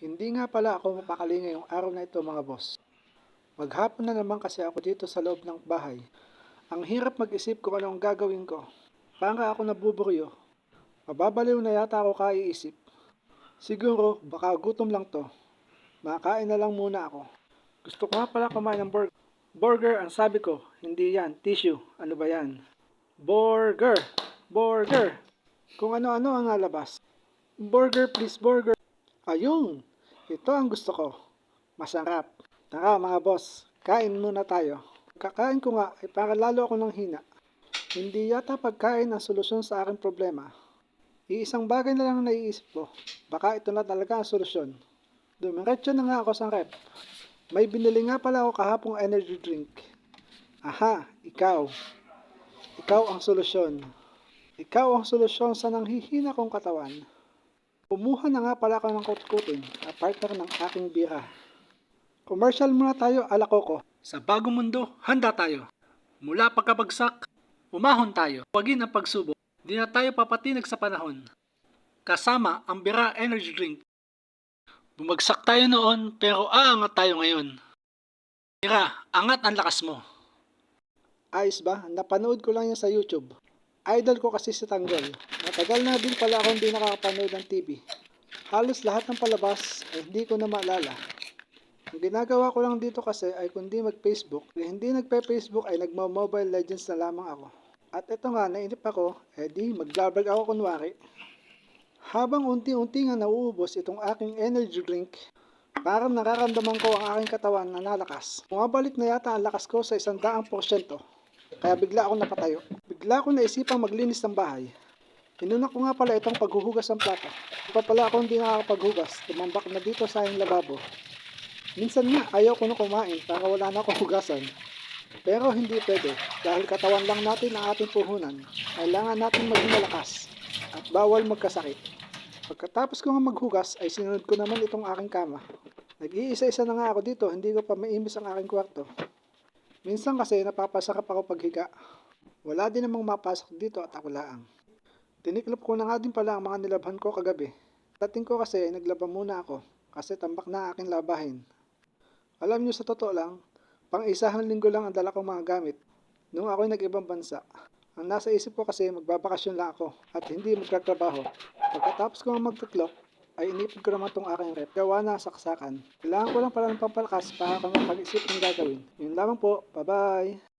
Hindi nga pala ako mapakali ngayong araw na ito mga boss. Maghapon na naman kasi ako dito sa loob ng bahay. Ang hirap mag-isip kung anong gagawin ko. Para ako nabuburyo. Mababaliw na yata ako kaiisip. Siguro baka gutom lang to. Makain na lang muna ako. Gusto ko nga pala kumain ng burger. Burger ang sabi ko, hindi yan, tissue. Ano ba yan? Burger! Burger! Kung ano-ano ang nalabas. Burger please, burger. Ayun! Ito ang gusto ko. Masarap. Tara mga boss, kain muna tayo. Kakain ko nga ay para lalo ako ng hina. Hindi yata pagkain ang solusyon sa aking problema. Iisang bagay na lang ang naiisip ko. Baka ito na talaga ang solusyon. Dumiretso na nga ako sa rep. May binili nga pala ako kahapong energy drink. Aha, ikaw. Ikaw ang solusyon. Ikaw ang solusyon sa nanghihina kong katawan. Kumuha na nga pala ako ng kutkutin na partner ng aking bira. Commercial muna tayo ala Coco. Sa bagong mundo, handa tayo. Mula pagkabagsak, umahon tayo. Huwagin ang pagsubok. Di na tayo papatinag sa panahon. Kasama ang Bira Energy Drink. Bumagsak tayo noon pero aangat tayo ngayon. Bira, angat ang lakas mo. Ayos ba? Napanood ko lang yan sa YouTube. Idol ko kasi si Tanggol. Matagal na din pala akong hindi nakakapanood ng TV. Halos lahat ng palabas ay hindi ko na maalala. Ang ginagawa ko lang dito kasi ay kundi mag-Facebook. Kung hindi nagpe-Facebook ay nagmo-Mobile Legends na lamang ako. At ito nga, nainip ako, di mag-vlog ako kunwari. Habang unti-unti nga nauubos itong aking energy drink, parang nararamdaman ko ang aking katawan na nalakas. Bumabalik na yata ang lakas ko sa 100%. Kaya bigla akong napatayo. Bigla akong naisipang maglinis ng bahay. Inuna ko nga pala itong paghuhugas ng plato. Di pa pala ako hindi nakakapaghugas. Tumambak na dito sa aking lababo. Minsan nga ayaw ko na kumain para wala na akong hugasan. Pero hindi pwede dahil katawan lang natin ang ating puhunan. Kailangan natin maging malakas at bawal magkasakit. Pagkatapos ko nga maghugas ay sinunod ko naman itong aking kama. Nag-iisa-isa na nga ako dito, hindi ko pa maimis ang aking kwarto. Minsan kasi napapasarap ako paghiga. Wala din namang mapasok dito at ako laang. Tiniklop ko na nga din pala ang mga nilabhan ko kagabi. Dating ko kasi naglaba muna ako kasi tambak na aking labahin. Alam nyo sa totoo lang, pang-isahang linggo lang ang dala kong mga gamit nung ako'y nag-ibang bansa. Ang nasa isip ko kasi magbabakasyon lang ako at hindi magkatrabaho. Pagkatapos ko magtuklok, ay inipid ko naman tong aking rep. Gawa na saksakan. Kailangan ko lang pala ng pampalakas para ako mag-isip ng gagawin. Yun lamang po. Bye-bye!